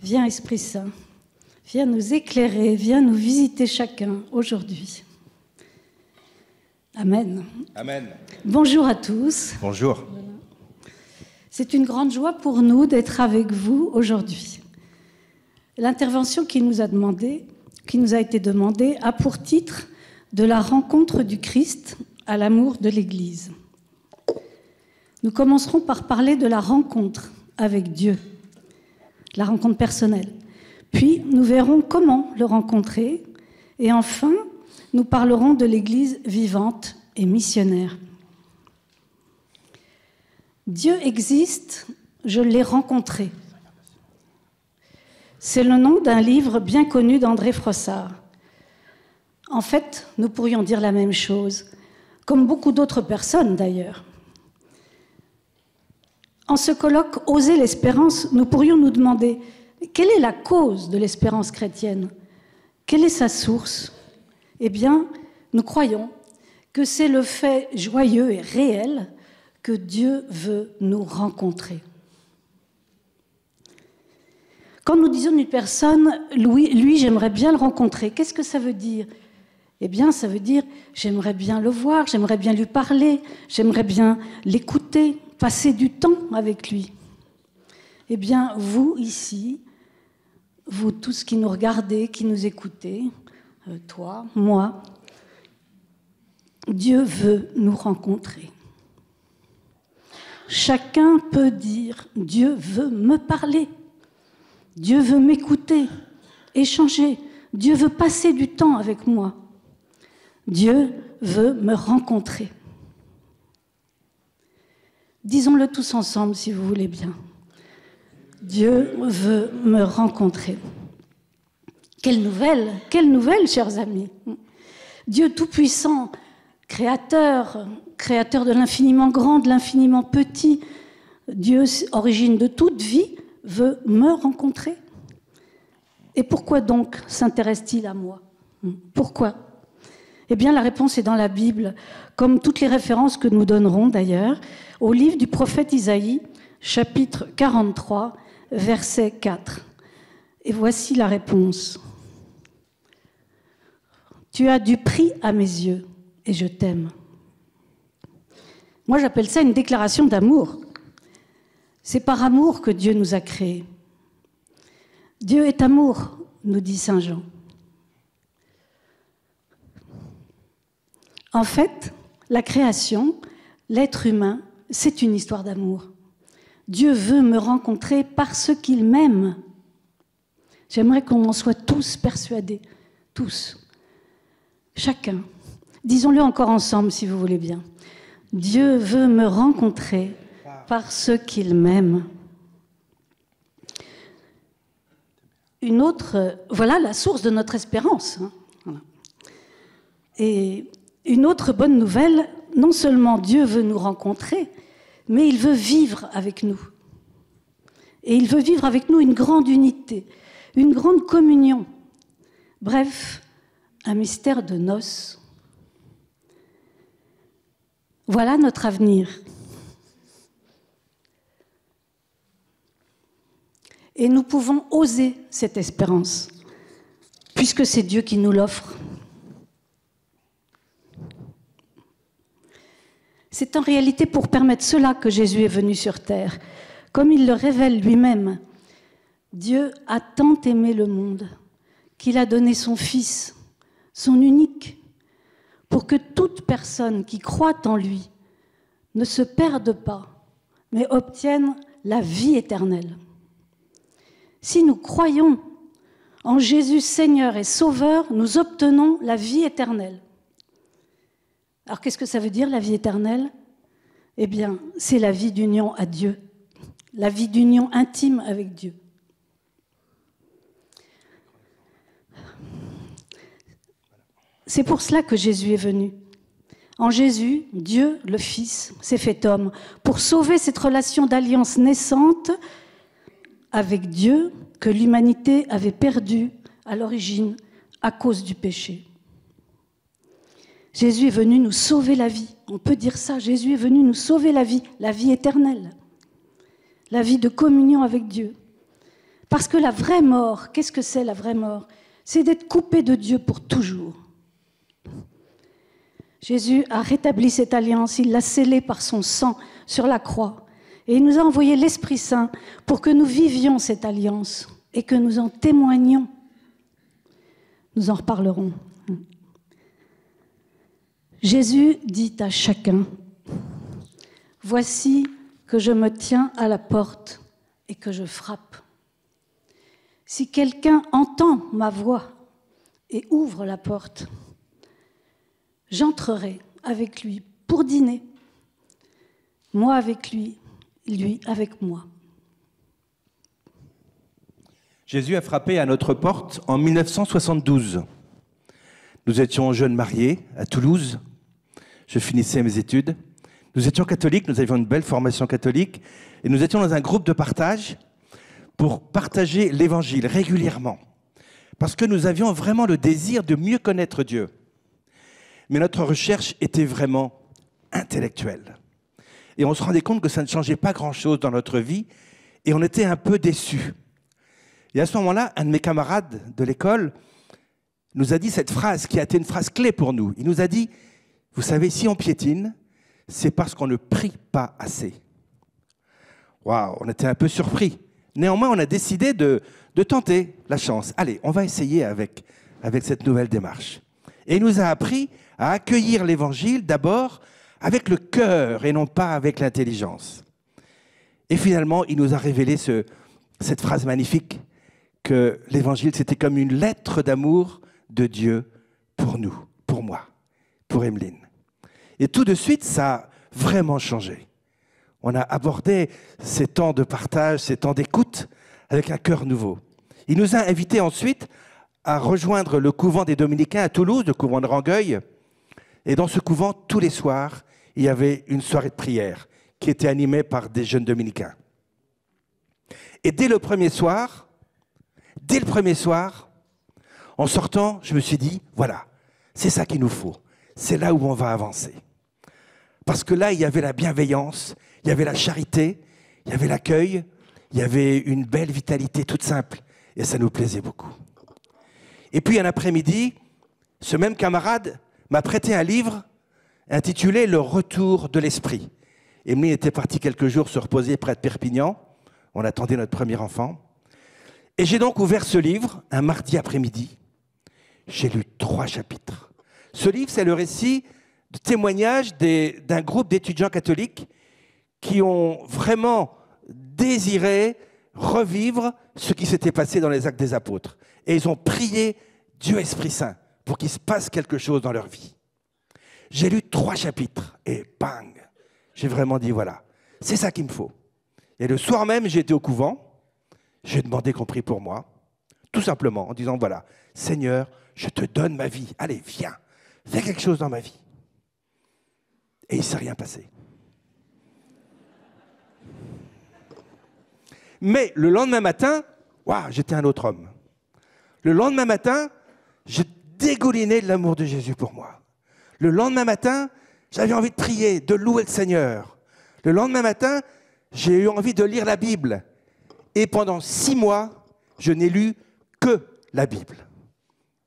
Viens, Esprit Saint, viens nous éclairer, viens nous visiter chacun aujourd'hui. Amen. Amen. Bonjour à tous. Bonjour. C'est une grande joie pour nous d'être avec vous aujourd'hui. L'intervention qui nous a été demandée a pour titre « De la rencontre du Christ à l'amour de l'Église ». Nous commencerons par parler de la rencontre avec Dieu, la rencontre personnelle. Puis, nous verrons comment le rencontrer. Et enfin, nous parlerons de l'Église vivante et missionnaire. Dieu existe, je l'ai rencontré. C'est le nom d'un livre bien connu d'André Frossard. En fait, nous pourrions dire la même chose, comme beaucoup d'autres personnes d'ailleurs. En ce colloque « Oser l'espérance », nous pourrions nous demander quelle est la cause de l'espérance chrétienne ? Quelle est sa source ? Eh bien, nous croyons que c'est le fait joyeux et réel que Dieu veut nous rencontrer. Quand nous disons d'une personne « lui, j'aimerais bien le rencontrer », qu'est-ce que ça veut dire ? Eh bien, ça veut dire « j'aimerais bien le voir, j'aimerais bien lui parler, j'aimerais bien l'écouter, passer du temps avec lui ». Eh bien, vous, ici, vous tous qui nous regardez, qui nous écoutez, toi, moi, Dieu veut nous rencontrer. Chacun peut dire « Dieu veut me parler ». Dieu veut m'écouter, échanger. Dieu veut passer du temps avec moi. Dieu veut me rencontrer. Disons-le tous ensemble, si vous voulez bien. Dieu veut me rencontrer. Quelle nouvelle, chers amis. Dieu Tout-Puissant, créateur de l'infiniment grand, de l'infiniment petit, Dieu, origine de toute vie, veut me rencontrer. Et pourquoi donc s'intéresse-t-il à moi ? Pourquoi ? Eh bien, la réponse est dans la Bible, comme toutes les références que nous donnerons d'ailleurs, au livre du prophète Isaïe, chapitre 43, verset 4. Et voici la réponse. « Tu as du prix à mes yeux, et je t'aime. » Moi, j'appelle ça une déclaration d'amour. C'est par amour que Dieu nous a créés. Dieu est amour, nous dit saint Jean. En fait, la création, l'être humain, c'est une histoire d'amour. Dieu veut me rencontrer parce qu'il m'aime. J'aimerais qu'on en soit tous persuadés, tous, chacun. Disons-le encore ensemble, si vous voulez bien. Dieu veut me rencontrer parce qu'il m'aime. Voilà la source de notre espérance. Voilà. Et une autre bonne nouvelle, non seulement Dieu veut nous rencontrer, mais il veut vivre avec nous. Et il veut vivre avec nous une grande unité, une grande communion. Bref, un mystère de noces. Voilà notre avenir. Et nous pouvons oser cette espérance, puisque c'est Dieu qui nous l'offre. C'est en réalité pour permettre cela que Jésus est venu sur terre. Comme il le révèle lui-même, Dieu a tant aimé le monde qu'il a donné son Fils, son unique, pour que toute personne qui croit en lui ne se perde pas, mais obtienne la vie éternelle. Si nous croyons en Jésus Seigneur et Sauveur, nous obtenons la vie éternelle. Alors qu'est-ce que ça veut dire, la vie éternelle ? Eh bien, c'est la vie d'union à Dieu, la vie d'union intime avec Dieu. C'est pour cela que Jésus est venu. En Jésus, Dieu, le Fils, s'est fait homme pour sauver cette relation d'alliance naissante avec Dieu que l'humanité avait perdue à l'origine à cause du péché. Jésus est venu nous sauver la vie. On peut dire ça, Jésus est venu nous sauver la vie éternelle, la vie de communion avec Dieu. Parce que la vraie mort, qu'est-ce que c'est la vraie mort? C'est d'être coupé de Dieu pour toujours. Jésus a rétabli cette alliance, il l'a scellée par son sang sur la croix. Et il nous a envoyé l'Esprit Saint pour que nous vivions cette alliance et que nous en témoignions. Nous en reparlerons. Jésus dit à chacun, « Voici que je me tiens à la porte et que je frappe. Si quelqu'un entend ma voix et ouvre la porte, j'entrerai avec lui pour dîner, moi avec lui, lui avec moi. » Jésus a frappé à notre porte en 1972. Nous étions jeunes mariés à Toulouse. Je finissais mes études. Nous étions catholiques, nous avions une belle formation catholique et nous étions dans un groupe de partage pour partager l'Évangile régulièrement. Parce que nous avions vraiment le désir de mieux connaître Dieu. Mais notre recherche était vraiment intellectuelle. Et on se rendait compte que ça ne changeait pas grand-chose dans notre vie et on était un peu déçus. Et à ce moment-là, un de mes camarades de l'école nous a dit cette phrase qui a été une phrase clé pour nous. Il nous a dit, vous savez, si on piétine, c'est parce qu'on ne prie pas assez. Waouh, on était un peu surpris. Néanmoins, on a décidé de tenter la chance. Allez, on va essayer avec cette nouvelle démarche. Et il nous a appris à accueillir l'Évangile d'abord avec le cœur et non pas avec l'intelligence. Et finalement, il nous a révélé cette phrase magnifique que l'Évangile, c'était comme une lettre d'amour de Dieu pour nous, pour moi, pour Emeline. Et tout de suite, ça a vraiment changé. On a abordé ces temps de partage, ces temps d'écoute avec un cœur nouveau. Il nous a invités ensuite à rejoindre le couvent des Dominicains à Toulouse, le couvent de Rangueil. Et dans ce couvent, tous les soirs, il y avait une soirée de prière qui était animée par des jeunes dominicains. Et dès le premier soir, en sortant, je me suis dit, voilà, c'est ça qu'il nous faut. C'est là où on va avancer. Parce que là, il y avait la bienveillance, il y avait la charité, il y avait l'accueil, il y avait une belle vitalité toute simple. Et ça nous plaisait beaucoup. Et puis un après-midi, ce même camarade m'a prêté un livre intitulé « Le retour de l'esprit ». Émilie était partie quelques jours se reposer près de Perpignan. On attendait notre premier enfant. Et j'ai donc ouvert ce livre un mardi après-midi. J'ai lu 3 chapitres. Ce livre, c'est le récit de témoignages d'un groupe d'étudiants catholiques qui ont vraiment désiré revivre ce qui s'était passé dans les Actes des Apôtres. Et ils ont prié Dieu Esprit Saint pour qu'il se passe quelque chose dans leur vie. J'ai lu 3 chapitres et bang, j'ai vraiment dit voilà, c'est ça qu'il me faut. Et le soir même, j'étais au couvent, j'ai demandé qu'on prie pour moi, tout simplement en disant voilà, Seigneur, je te donne ma vie, allez, viens, fais quelque chose dans ma vie. Et il ne s'est rien passé. Mais le lendemain matin, waouh, j'étais un autre homme. Le lendemain matin, j'ai dégouliné de l'amour de Jésus pour moi. Le lendemain matin, j'avais envie de prier, de louer le Seigneur. Le lendemain matin, j'ai eu envie de lire la Bible. Et pendant 6 mois, je n'ai lu que la Bible.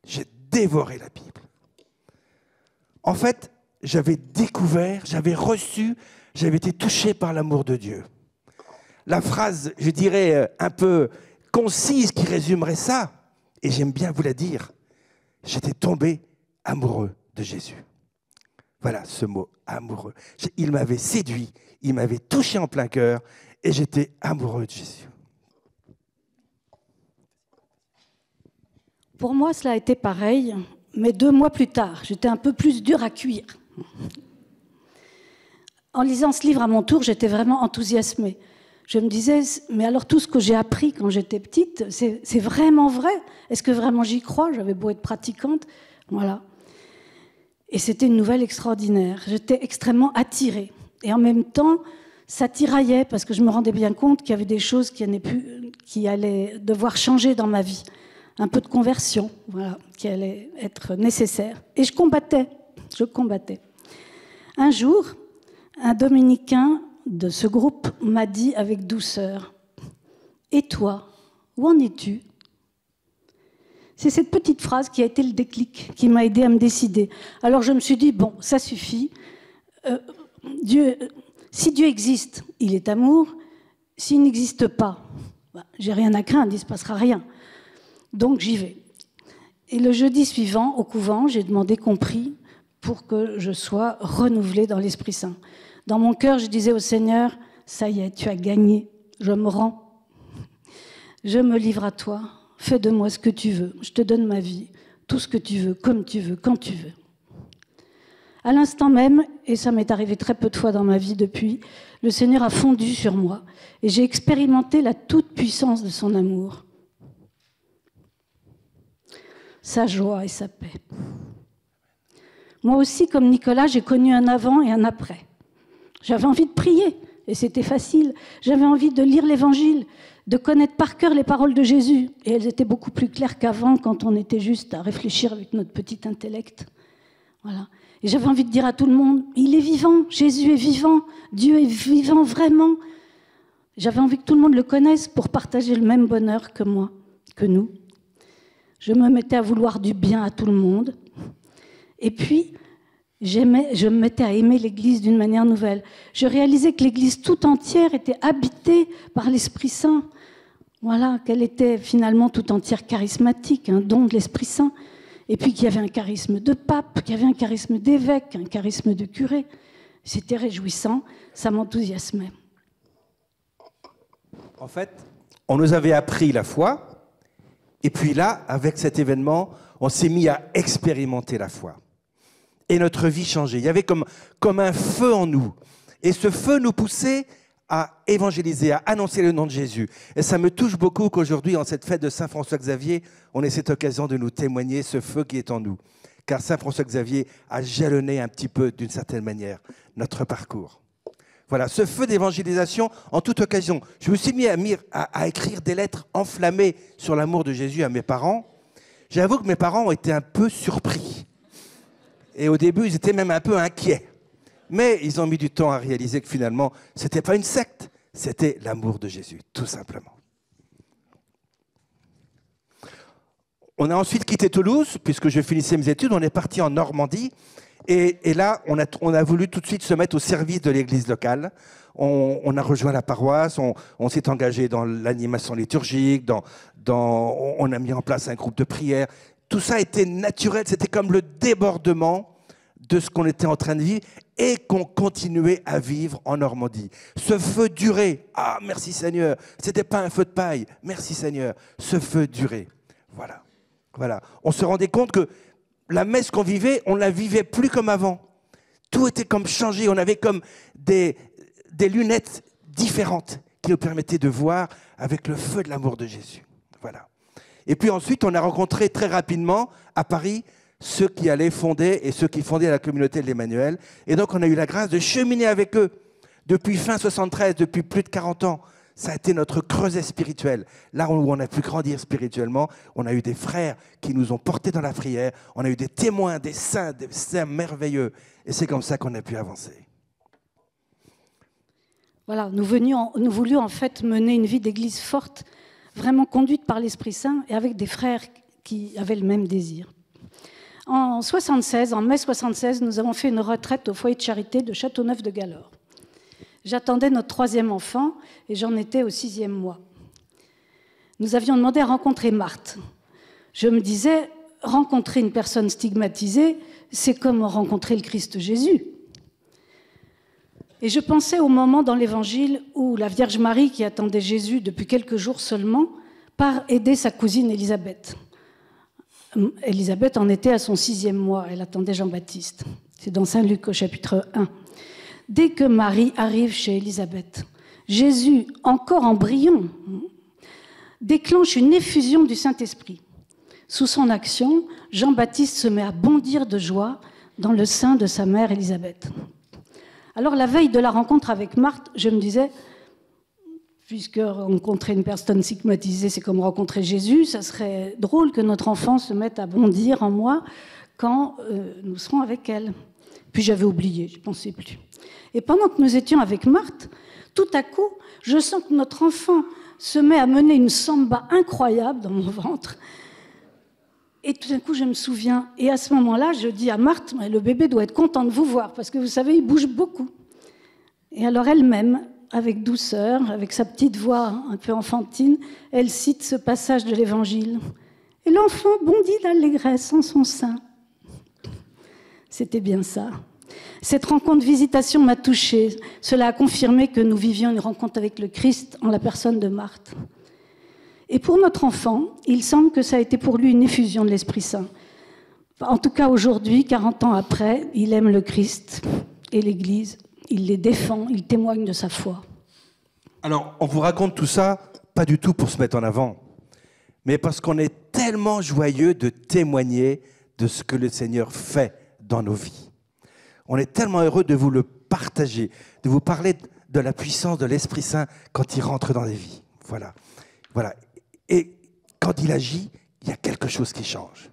J'ai dévoré la Bible. En fait, j'avais découvert, j'avais reçu, j'avais été touché par l'amour de Dieu. La phrase, je dirais, un peu concise qui résumerait ça, et j'aime bien vous la dire, j'étais tombé amoureux de Jésus. Voilà ce mot, amoureux. Il m'avait séduit, il m'avait touché en plein cœur, et j'étais amoureux de Jésus. Pour moi, cela a été pareil, mais 2 mois plus tard, j'étais un peu plus dure à cuire. En lisant ce livre à mon tour, j'étais vraiment enthousiasmée. Je me disais, mais alors tout ce que j'ai appris quand j'étais petite, c'est vraiment vrai? Est-ce que vraiment j'y crois? J'avais beau être pratiquante, voilà. Et c'était une nouvelle extraordinaire. J'étais extrêmement attirée. Et en même temps, ça tiraillait parce que je me rendais bien compte qu'il y avait des choses qui allaient devoir changer dans ma vie. Un peu de conversion, voilà, qui allait être nécessaire. Et je combattais. Un jour, un dominicain de ce groupe m'a dit avec douceur « Et toi, où en es-tu ? C'est cette petite phrase qui a été le déclic, qui m'a aidé à me décider. Alors je me suis dit, bon, ça suffit. Si Dieu existe, il est amour. S'il n'existe pas, j'ai rien à craindre, il ne se passera rien. Donc j'y vais. Et le jeudi suivant, au couvent, j'ai demandé qu'on prie pour que je sois renouvelée dans l'Esprit Saint. Dans mon cœur, je disais au Seigneur, ça y est, tu as gagné, je me rends. Je me livre à toi, fais de moi ce que tu veux, je te donne ma vie, tout ce que tu veux, comme tu veux, quand tu veux. À l'instant même, et ça m'est arrivé très peu de fois dans ma vie depuis, le Seigneur a fondu sur moi et j'ai expérimenté la toute-puissance de son amour, sa joie et sa paix. Moi aussi, comme Nicolas, j'ai connu un avant et un après. J'avais envie de prier, et c'était facile. J'avais envie de lire l'Évangile, de connaître par cœur les paroles de Jésus. Et elles étaient beaucoup plus claires qu'avant, quand on était juste à réfléchir avec notre petit intellect. Voilà. Et j'avais envie de dire à tout le monde, il est vivant, Jésus est vivant, Dieu est vivant vraiment. J'avais envie que tout le monde le connaisse pour partager le même bonheur que moi, que nous. Je me mettais à vouloir du bien à tout le monde. Et puis, je me mettais à aimer l'Église d'une manière nouvelle. Je réalisais que l'Église tout entière était habitée par l'Esprit Saint. Voilà, qu'elle était finalement tout entière charismatique, un don de l'Esprit Saint. Et puis qu'il y avait un charisme de pape, qu'il y avait un charisme d'évêque, un charisme de curé. C'était réjouissant, ça m'enthousiasmait. En fait, on nous avait appris la foi, et puis là, avec cet événement, on s'est mis à expérimenter la foi. Et notre vie changeait. Il y avait comme un feu en nous. Et ce feu nous poussait à évangéliser, à annoncer le nom de Jésus. Et ça me touche beaucoup qu'aujourd'hui, en cette fête de Saint-François-Xavier, on ait cette occasion de nous témoigner ce feu qui est en nous. Car Saint-François-Xavier a jalonné un petit peu, d'une certaine manière, notre parcours. Voilà, ce feu d'évangélisation en toute occasion. Je me suis mis à écrire des lettres enflammées sur l'amour de Jésus à mes parents. J'avoue que mes parents ont été un peu surpris. Et au début, ils étaient même un peu inquiets. Mais ils ont mis du temps à réaliser que finalement, ce n'était pas une secte, c'était l'amour de Jésus, tout simplement. On a ensuite quitté Toulouse, puisque je finissais mes études, on est parti en Normandie. Et là, on a voulu tout de suite se mettre au service de l'église locale. On a rejoint la paroisse, on s'est engagé dans l'animation liturgique, on a mis en place un groupe de prière. Tout ça était naturel, c'était comme le débordement de ce qu'on était en train de vivre et qu'on continuait à vivre en Normandie. Ce feu durait. Ah, merci Seigneur. Ce n'était pas un feu de paille. Merci Seigneur. Ce feu durait. Voilà. Voilà. On se rendait compte que la messe qu'on vivait, on ne la vivait plus comme avant. Tout était comme changé. On avait comme des lunettes différentes qui nous permettaient de voir avec le feu de l'amour de Jésus. Voilà. Et puis ensuite, on a rencontré très rapidement à Paris ceux qui allaient fonder et ceux qui fondaient la communauté de l'Emmanuel. Et donc, on a eu la grâce de cheminer avec eux depuis fin 73, depuis plus de 40 ans. Ça a été notre creuset spirituel. Là où on a pu grandir spirituellement, on a eu des frères qui nous ont portés dans la prière. On a eu des témoins, des saints merveilleux. Et c'est comme ça qu'on a pu avancer. Voilà, nous voulions en fait mener une vie d'église forte, vraiment conduite par l'Esprit Saint et avec des frères qui avaient le même désir. En mai 76, nous avons fait une retraite au foyer de charité de Châteauneuf-de-Galore. J'attendais notre 3e enfant et j'en étais au 6e mois. Nous avions demandé à rencontrer Marthe. Je me disais, rencontrer une personne stigmatisée, c'est comme rencontrer le Christ Jésus. Et je pensais au moment dans l'Évangile où la Vierge Marie, qui attendait Jésus depuis quelques jours seulement, part aider sa cousine Élisabeth. Élisabeth en était à son 6e mois, elle attendait Jean-Baptiste. C'est dans Saint Luc au chapitre 1. Dès que Marie arrive chez Élisabeth, Jésus, encore embryon, déclenche une effusion du Saint-Esprit. Sous son action, Jean-Baptiste se met à bondir de joie dans le sein de sa mère Élisabeth. Alors la veille de la rencontre avec Marthe, je me disais, puisque rencontrer une personne stigmatisée, c'est comme rencontrer Jésus, ça serait drôle que notre enfant se mette à bondir en moi quand nous serons avec elle. Puis j'avais oublié, je ne pensais plus. Et pendant que nous étions avec Marthe, tout à coup, je sens que notre enfant se met à mener une samba incroyable dans mon ventre. Et tout d'un coup, je me souviens, et à ce moment-là, je dis à Marthe, le bébé doit être content de vous voir, parce que vous savez, il bouge beaucoup. Et alors elle-même, avec douceur, avec sa petite voix un peu enfantine, elle cite ce passage de l'Évangile. Et l'enfant bondit d'allégresse en son sein. C'était bien ça. Cette rencontre-visitation m'a touchée. Cela a confirmé que nous vivions une rencontre avec le Christ en la personne de Marthe. Et pour notre enfant, il semble que ça a été pour lui une effusion de l'Esprit Saint. En tout cas, aujourd'hui, 40 ans après, il aime le Christ et l'Église. Il les défend, il témoigne de sa foi. Alors, on vous raconte tout ça, pas du tout pour se mettre en avant, mais parce qu'on est tellement joyeux de témoigner de ce que le Seigneur fait dans nos vies. On est tellement heureux de vous le partager, de vous parler de la puissance de l'Esprit Saint quand il rentre dans les vies. Voilà. Voilà. Et quand il agit, il y a quelque chose qui change.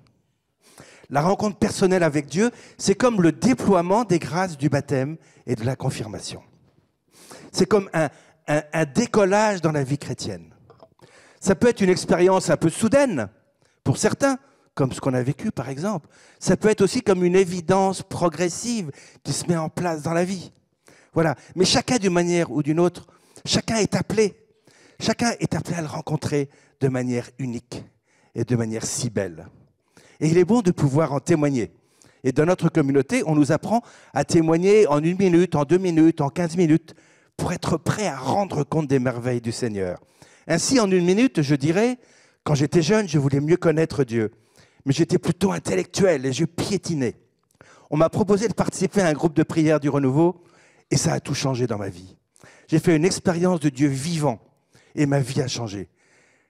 La rencontre personnelle avec Dieu, c'est comme le déploiement des grâces du baptême et de la confirmation. C'est comme un décollage dans la vie chrétienne. Ça peut être une expérience un peu soudaine, pour certains, comme ce qu'on a vécu par exemple. Ça peut être aussi comme une évidence progressive qui se met en place dans la vie. Voilà. Mais chacun d'une manière ou d'une autre, chacun est appelé à le rencontrer de manière unique et de manière si belle. Et il est bon de pouvoir en témoigner. Et dans notre communauté, on nous apprend à témoigner en 1 minute, en 2 minutes, en 15 minutes, pour être prêt à rendre compte des merveilles du Seigneur. Ainsi, en 1 minute, je dirais, quand j'étais jeune, je voulais mieux connaître Dieu. Mais j'étais plutôt intellectuel et je piétinais. On m'a proposé de participer à un groupe de prière du Renouveau et ça a tout changé dans ma vie. J'ai fait une expérience de Dieu vivant et ma vie a changé.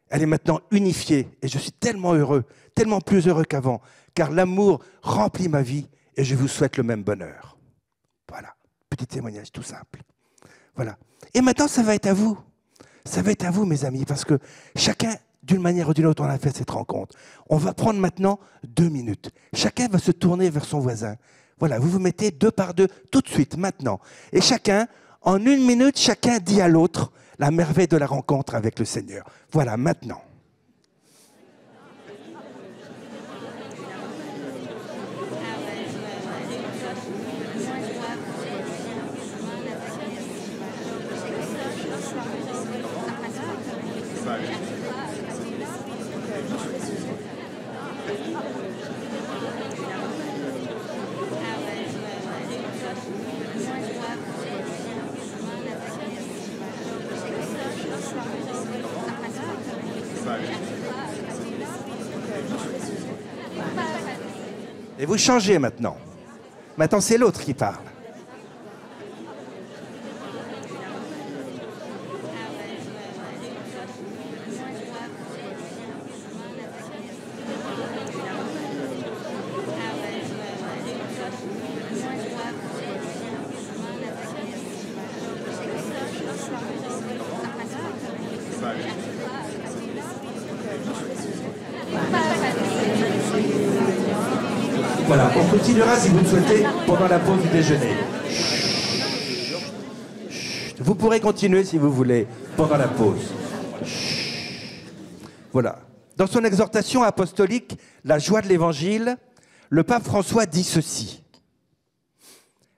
Elle est maintenant unifiée et je suis tellement heureux, tellement plus heureux qu'avant, car l'amour remplit ma vie et je vous souhaite le même bonheur. Voilà, petit témoignage tout simple. Voilà. Et maintenant, ça va être à vous. Ça va être à vous, mes amis, parce que chacun, d'une manière ou d'une autre, on a fait cette rencontre. On va prendre maintenant 2 minutes. Chacun va se tourner vers son voisin. Voilà, vous vous mettez 2 par 2, tout de suite, maintenant. Et chacun, en 1 minute, chacun dit à l'autre la merveille de la rencontre avec le Seigneur. Voilà, maintenant. Et vous changez maintenant. Maintenant, c'est l'autre qui parle. Voilà, on continuera si vous le souhaitez pendant la pause du déjeuner. Vous pourrez continuer si vous voulez pendant la pause. Voilà. Dans son exhortation apostolique, La joie de l'Évangile, le pape François dit ceci.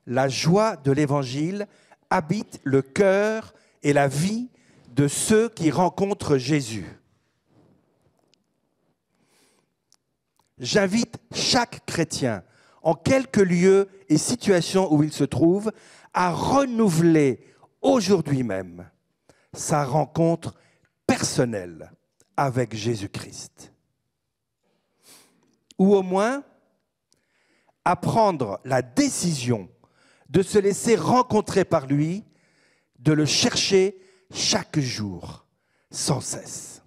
La joie de l'Évangile habite le cœur et la vie de ceux qui rencontrent Jésus. J'invite chaque chrétien, en quelque lieu et situation où il se trouve, à renouveler aujourd'hui même sa rencontre personnelle avec Jésus-Christ. Ou au moins, à prendre la décision de se laisser rencontrer par lui, de le chercher chaque jour, sans cesse.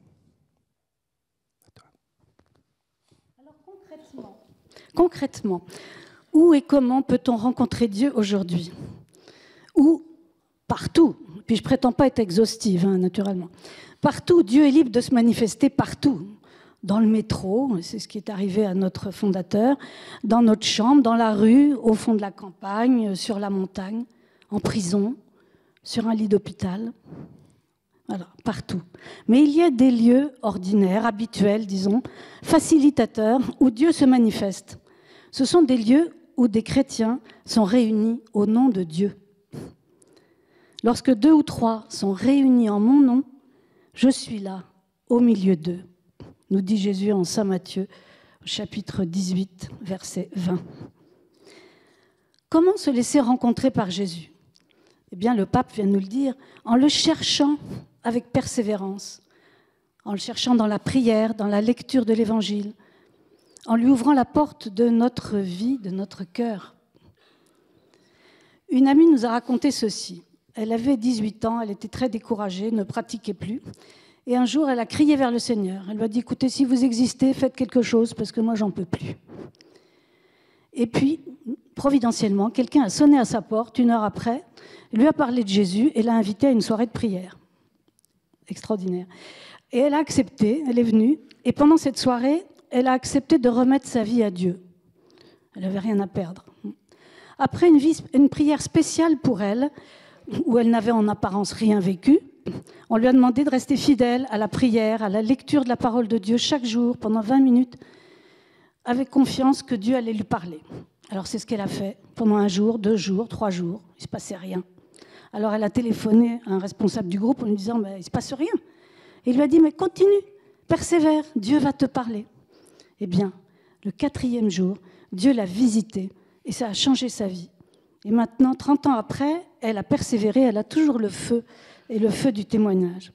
Concrètement, où et comment peut-on rencontrer Dieu aujourd'hui? Où? Partout. Puis je ne prétends pas être exhaustive, naturellement. Partout, Dieu est libre de se manifester partout. Dans le métro, c'est ce qui est arrivé à notre fondateur, dans notre chambre, dans la rue, au fond de la campagne, sur la montagne, en prison, sur un lit d'hôpital. Voilà, partout. Mais il y a des lieux ordinaires, habituels, disons, facilitateurs, où Dieu se manifeste. Ce sont des lieux où des chrétiens sont réunis au nom de Dieu. Lorsque 2 ou 3 sont réunis en mon nom, je suis là, au milieu d'eux, nous dit Jésus en Saint Matthieu, chapitre 18, verset 20. Comment se laisser rencontrer par Jésus ? Eh bien, le pape vient nous le dire, en le cherchant avec persévérance, en le cherchant dans la prière, dans la lecture de l'Évangile, en lui ouvrant la porte de notre vie, de notre cœur. Une amie nous a raconté ceci. Elle avait 18 ans, elle était très découragée, ne pratiquait plus. Et un jour, elle a crié vers le Seigneur. Elle lui a dit, écoutez, si vous existez, faites quelque chose, parce que moi, j'en peux plus. Et puis, providentiellement, quelqu'un a sonné à sa porte, 1 heure après, lui a parlé de Jésus et l'a invité à une soirée de prière. Extraordinaire. Et elle a accepté, elle est venue, et pendant cette soirée, elle a accepté de remettre sa vie à Dieu. Elle n'avait rien à perdre. Après une prière spéciale pour elle, où elle n'avait en apparence rien vécu, on lui a demandé de rester fidèle à la prière, à la lecture de la parole de Dieu chaque jour, pendant 20 minutes, avec confiance que Dieu allait lui parler. Alors c'est ce qu'elle a fait pendant 1 jour, 2 jours, 3 jours, il ne se passait rien. Alors elle a téléphoné à un responsable du groupe en lui disant il ne se passe rien. Et il lui a dit mais continue, persévère, Dieu va te parler. Eh bien, le 4e jour, Dieu l'a visitée et ça a changé sa vie. Et maintenant, 30 ans après, elle a persévéré, elle a toujours le feu et le feu du témoignage.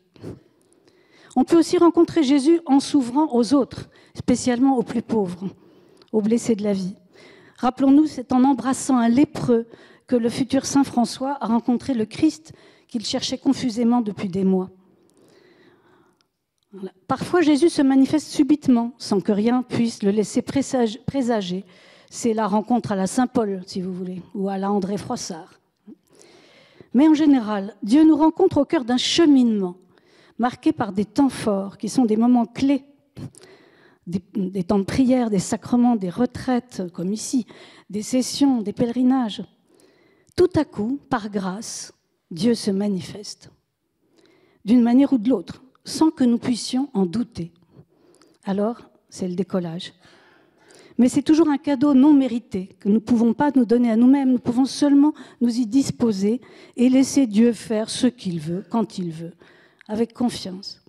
On peut aussi rencontrer Jésus en s'ouvrant aux autres, spécialement aux plus pauvres, aux blessés de la vie. Rappelons-nous, c'est en embrassant un lépreux que le futur Saint François a rencontré le Christ qu'il cherchait confusément depuis des mois. Voilà. Parfois, Jésus se manifeste subitement, sans que rien puisse le laisser présager. C'est la rencontre à la Saint-Paul, si vous voulez, ou à la André Froissart. Mais en général, Dieu nous rencontre au cœur d'un cheminement, marqué par des temps forts, qui sont des moments clés, des temps de prière, des sacrements, des retraites, comme ici, des sessions, des pèlerinages. Tout à coup, par grâce, Dieu se manifeste, d'une manière ou de l'autre, sans que nous puissions en douter. Alors, c'est le décollage. Mais c'est toujours un cadeau non mérité, que nous ne pouvons pas nous donner à nous-mêmes, nous pouvons seulement nous y disposer et laisser Dieu faire ce qu'il veut, quand il veut, avec confiance.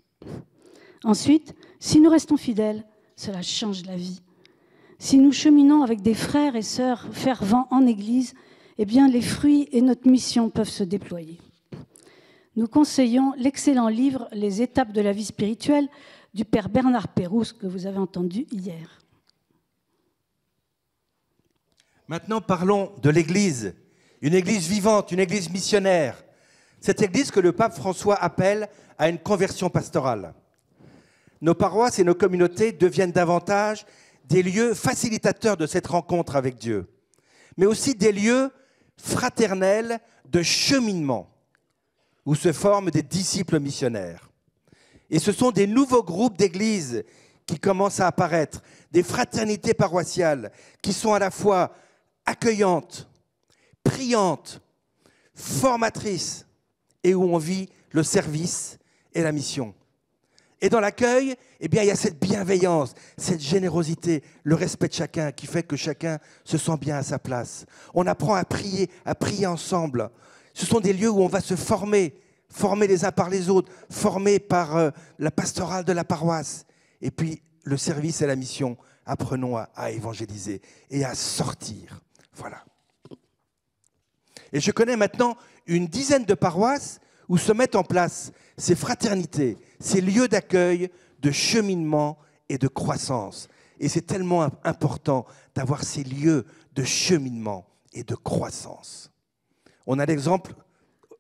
Ensuite, si nous restons fidèles, cela change la vie. Si nous cheminons avec des frères et sœurs fervents en Église, eh bien, les fruits et notre mission peuvent se déployer. Nous conseillons l'excellent livre « Les étapes de la vie spirituelle » du père Bernard Pérouse, que vous avez entendu hier. Maintenant, parlons de l'Église, une Église vivante, une Église missionnaire. Cette Église que le pape François appelle à une conversion pastorale. Nos paroisses et nos communautés deviennent davantage des lieux facilitateurs de cette rencontre avec Dieu, mais aussi des lieux fraternels de cheminement où se forment des disciples missionnaires. Et ce sont des nouveaux groupes d'églises qui commencent à apparaître, des fraternités paroissiales qui sont à la fois accueillantes, priantes, formatrices et où on vit le service et la mission. Et dans l'accueil, eh bien, il y a cette bienveillance, cette générosité, le respect de chacun qui fait que chacun se sent bien à sa place. On apprend à prier ensemble. Ce sont des lieux où on va se former les uns par les autres, formés par la pastorale de la paroisse. Et puis, le service et la mission, apprenons à évangéliser et à sortir. Voilà. Et je connais maintenant une dizaine de paroisses où se mettent en place ces fraternités, ces lieux d'accueil, de cheminement et de croissance. Et c'est tellement important d'avoir ces lieux de cheminement et de croissance. On a l'exemple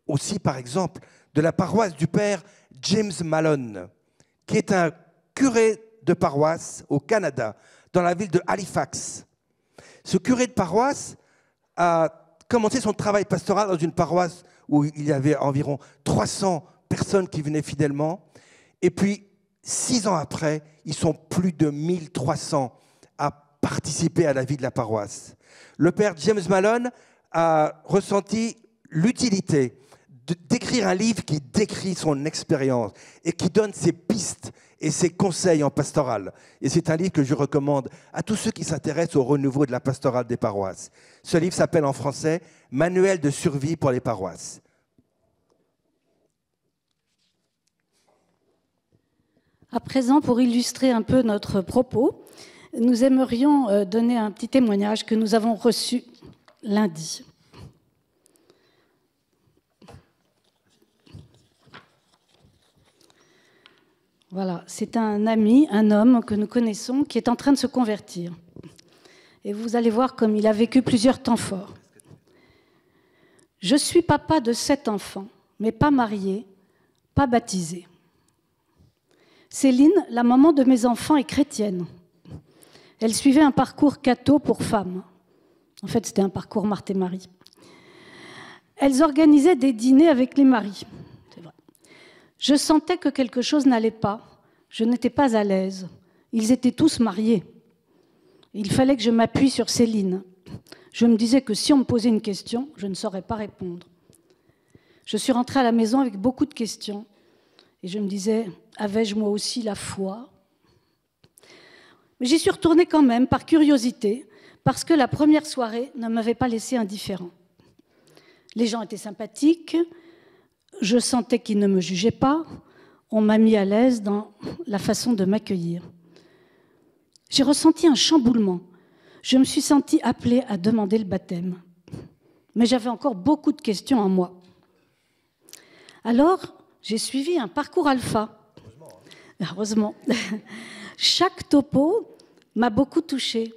aussi, par exemple, de la paroisse du père James Malone, qui est un curé de paroisse au Canada, dans la ville de Halifax. Ce curé de paroisse a commencé son travail pastoral dans une paroisse où il y avait environ 300 personnes qui venaient fidèlement. Et puis, 6 ans après, ils sont plus de 1300 à participer à la vie de la paroisse. Le père James Malone a ressenti l'utilité d'écrire un livre qui décrit son expérience et qui donne ses pistes et ses conseils en pastoral. Et c'est un livre que je recommande à tous ceux qui s'intéressent au renouveau de la pastorale des paroisses. Ce livre s'appelle en français « Manuel de survie pour les paroisses ». À présent, pour illustrer un peu notre propos, nous aimerions donner un petit témoignage que nous avons reçu lundi. Voilà, c'est un ami, un homme que nous connaissons qui est en train de se convertir. Et vous allez voir comme il a vécu plusieurs temps forts. Je suis papa de 7 enfants, mais pas marié, pas baptisé. Céline, la maman de mes enfants, est chrétienne. Elle suivait un parcours catho pour femmes. En fait, c'était un parcours Marthe et Marie. Elles organisaient des dîners avec les maris. C'est vrai. Je sentais que quelque chose n'allait pas. Je n'étais pas à l'aise. Ils étaient tous mariés. Il fallait que je m'appuie sur Céline. Je me disais que si on me posait une question, je ne saurais pas répondre. Je suis rentrée à la maison avec beaucoup de questions. Et je me disais, avais-je moi aussi la foi ? Mais j'y suis retournée quand même, par curiosité, parce que la première soirée ne m'avait pas laissé indifférent. Les gens étaient sympathiques, je sentais qu'ils ne me jugeaient pas, on m'a mis à l'aise dans la façon de m'accueillir. J'ai ressenti un chamboulement. Je me suis sentie appelée à demander le baptême. Mais j'avais encore beaucoup de questions en moi. Alors, j'ai suivi un parcours alpha. Heureusement. Chaque topo m'a beaucoup touchée.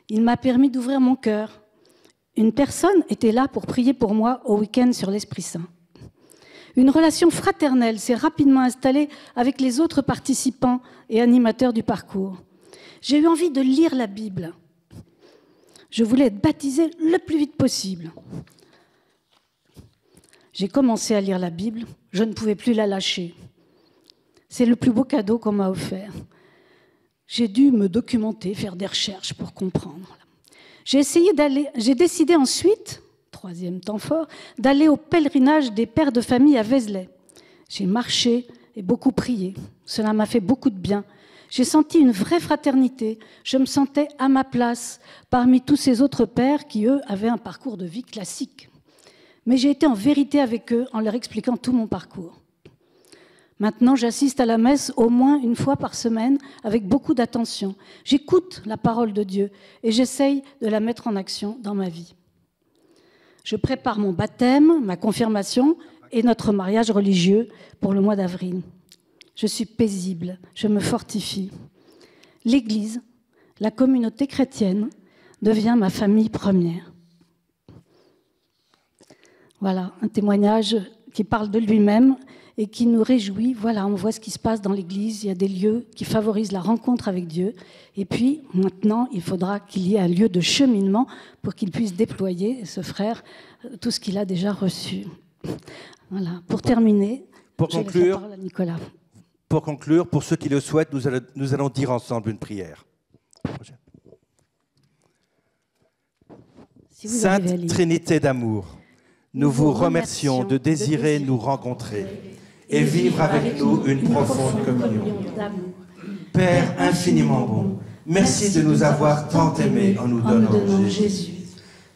Il m'a permis d'ouvrir mon cœur. Une personne était là pour prier pour moi au week-end sur l'Esprit Saint. Une relation fraternelle s'est rapidement installée avec les autres participants et animateurs du parcours. J'ai eu envie de lire la Bible. Je voulais être baptisée le plus vite possible. J'ai commencé à lire la Bible, je ne pouvais plus la lâcher. C'est le plus beau cadeau qu'on m'a offert. J'ai dû me documenter, faire des recherches pour comprendre. J'ai décidé ensuite, 3e temps fort, d'aller au pèlerinage des pères de famille à Vézelay. J'ai marché et beaucoup prié. Cela m'a fait beaucoup de bien. J'ai senti une vraie fraternité. Je me sentais à ma place parmi tous ces autres pères qui, eux, avaient un parcours de vie classique. Mais j'ai été en vérité avec eux en leur expliquant tout mon parcours. Maintenant, j'assiste à la messe au moins une fois par semaine avec beaucoup d'attention. J'écoute la parole de Dieu et j'essaye de la mettre en action dans ma vie. Je prépare mon baptême, ma confirmation et notre mariage religieux pour le mois d'avril. Je suis paisible, je me fortifie. L'Église, la communauté chrétienne, devient ma famille première. Voilà, un témoignage qui parle de lui-même et qui nous réjouit. Voilà, on voit ce qui se passe dans l'Église. Il y a des lieux qui favorisent la rencontre avec Dieu. Et puis, maintenant, il faudra qu'il y ait un lieu de cheminement pour qu'il puisse déployer, ce frère, tout ce qu'il a déjà reçu. Voilà, pour terminer, je laisse la parole à Nicolas. Pour conclure, pour ceux qui le souhaitent, nous allons dire ensemble une prière. Si Sainte Trinité d'amour, nous vous remercions de désirer nous rencontrer et vivre avec nous une profonde communion. Père infiniment bon, merci de nous avoir tant aimés en nous donnant Jésus.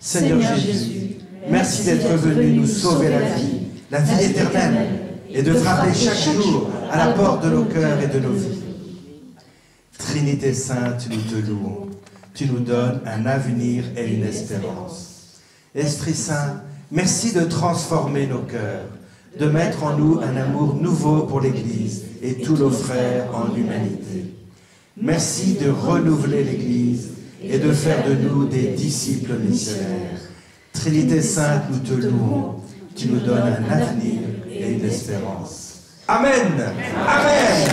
Seigneur Jésus, merci d'être venu nous sauver la vie éternelle, et de frapper chaque jour à la porte de nos cœurs et de nos vies. Trinité Sainte, nous te louons. Tu nous donnes un avenir et une espérance. Esprit Saint, merci de transformer nos cœurs, de mettre en nous un amour nouveau pour l'Église et tous nos frères en humanité. Merci de renouveler l'Église et de faire de nous des disciples missionnaires. Trinité Sainte, nous te louons. Tu nous donnes un avenir et une espérance. Amen. Amen.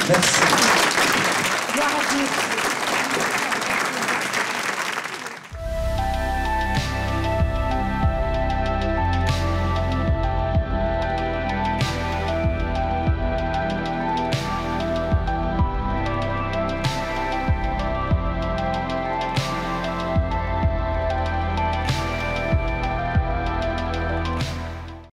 Merci. Gloire à Dieu.